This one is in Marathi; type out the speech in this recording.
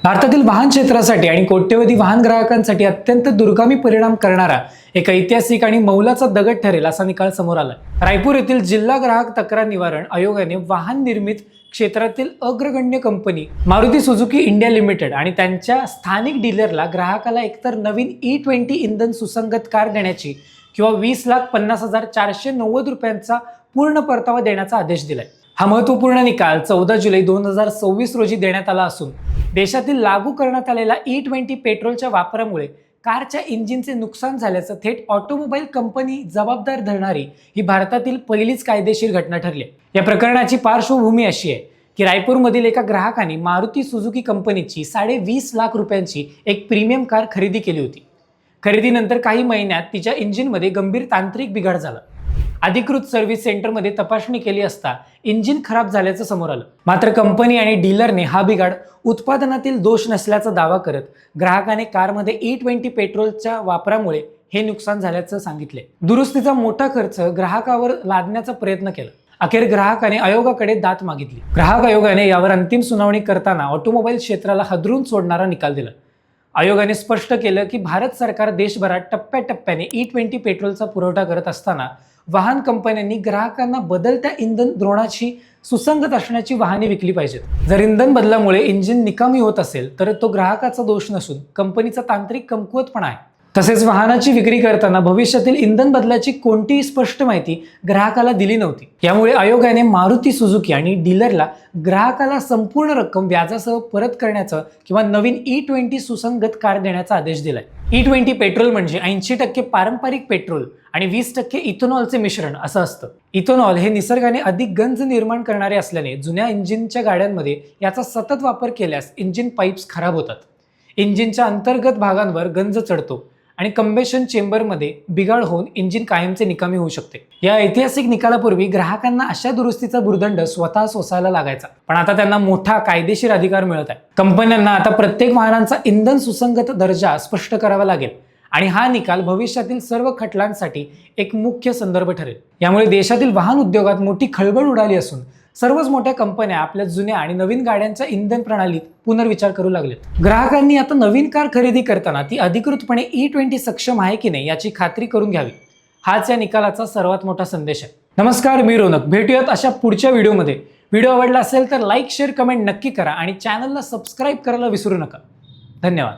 भारतातील वाहन क्षेत्रासाठी आणि कोट्यवधी वाहन ग्राहकांसाठी अत्यंत दुर्गामी परिणाम करणारा एक ऐतिहासिक आणि मौलाचा दगड ठरेल असा निकाल समोर आला। रायपूर येथील जिल्हा ग्राहक तक्रार निवारण आयोगाने वाहन निर्मित क्षेत्रातील अग्रगण्य company Maruti Suzuki India limited आणि त्यांच्या स्थानिक डीलरला ग्राहकाला एकतर नवीन E20 इंधन सुसंगत कार देण्याची किंवा 20,50,490 रुपयांचा पूर्ण परतावा देण्याचा आदेश दिलाय। हा महत्त्वपूर्ण निकाल 14 जुलै 2024 रोजी देण्यात आला असून देशातील लागू करण्यात आलेल्या E20 पेट्रोलच्या वापरामुळे कारच्या इंजिनचे नुकसान झाल्याचं थेट ऑटोमोबाईल कंपनी जबाबदार धरणारी ही भारतातील पहिलीच कायदेशीर घटना ठरली आहे। या प्रकरणाची पार्श्वभूमी अशी आहे की रायपूरमधील एका ग्राहकाने मारुती सुझुकी कंपनीची 20.5 लाख रुपयांची एक प्रीमियम कार खरेदी केली होती। खरेदीनंतर काही महिन्यात तिच्या इंजिनमध्ये गंभीर तांत्रिक बिघाड झाला। अधिकृत सर्व्हिस सेंटरमध्ये तपासणी केली असता इंजिन खराब झाल्याचं समोर आलं। मात्र कंपनी आणि डीलरने हा बिघाड उत्पादनातील दोष नसल्याचा दावा करत ग्राहकाने कारमध्ये E20 पेट्रोलच्या वापरामुळे हे नुकसान झाल्याचं सांगितले। दुरुस्तीचा मोठा खर्च ग्राहकावर लादण्याचा प्रयत्न केला। अखेर ग्राहकाने आयोगाकडे दाद मागितली। ग्राहक आयोगाने यावर अंतिम सुनावणी करताना ऑटोमोबाईल क्षेत्राला हादरून सोडणारा निकाल दिला। आयोगाने स्पष्ट केलं की भारत सरकार देशभरात टप्प्याटप्प्याने E20 पेट्रोलचा पुरवठा करत असताना वाहन कंपन्यांनी ग्राहकांना बदलत्या इंधन धोरणाशी सुसंगत असण्याची वाहने विकली पाहिजेत। जर इंधन बदलामुळे इंजिन निकामी होत असेल तर तो ग्राहकाचा दोष नसून कंपनीचा तांत्रिक कमकुवतपणा आहे। तसेच वाहनाची विक्री करताना भविष्यातील इंधन बदलाची कोणतीही स्पष्ट माहिती ग्राहकाला दिली नव्हती। यामुळे आयोगाने मारुती सुझुकी आणि डीलरला ग्राहकाला संपूर्ण रक्कम व्याजासह परत करण्याचं किंवा नवीन E20 सुसंगत कार देण्याचा आदेश दिलाय। E20 पेट्रोल म्हणजे 80% पारंपरिक पेट्रोल आणि 20% इथेनॉलचे मिश्रण असं असतं। इथेनॉल हे निसर्गाने अधिक गंज निर्माण करणारे असल्याने जुन्या इंजिनच्या गाड्यांमध्ये याचा सतत वापर केल्यास इंजिन पाईप्स खराब होतात, इंजिनच्या अंतर्गत भागांवर गंज चढतो आणि कंबेशन चेंबरमध्ये बिघाड होऊन इंजिन कायमचे निकामी होऊ शकते। या ऐतिहासिक निकालापूर्वी ग्राहकांना अशा दुरुस्तीचा भुर्दंड स्वतः सोसायला लागायचा, पण आता त्यांना मोठा कायदेशीर अधिकार मिळत आहे। कंपन्यांना आता प्रत्येक वाहनांचा इंधन सुसंगत दर्जा स्पष्ट करावा लागेल आणि हा निकाल भविष्यातील सर्व खटल्यांसाठी एक मुख्य संदर्भ ठरेल। यामुळे देशातील वाहन उद्योगात मोठी खळबळ उडाली असून सर्वच मोठ्या कंपन्या आपल्या जुन्या आणि नवीन गाड्यांच्या इंधन प्रणालीत पुनर्विचार करू लागलेत। ग्राहकांनी आता नवीन कार खरेदी करताना ती अधिकृतपणे E20 सक्षम आहे की नाही याची खात्री करून घ्यावी। हाच या निकालाचा सर्वात मोठा संदेश आहे। नमस्कार, मी रोनक। भेटूयात अशा पुढच्या व्हिडिओमध्ये। व्हिडिओ आवडला असेल तर लाईक, शेअर, कमेंट नक्की करा आणि चॅनलला सबस्क्राईब करायला विसरू नका। धन्यवाद।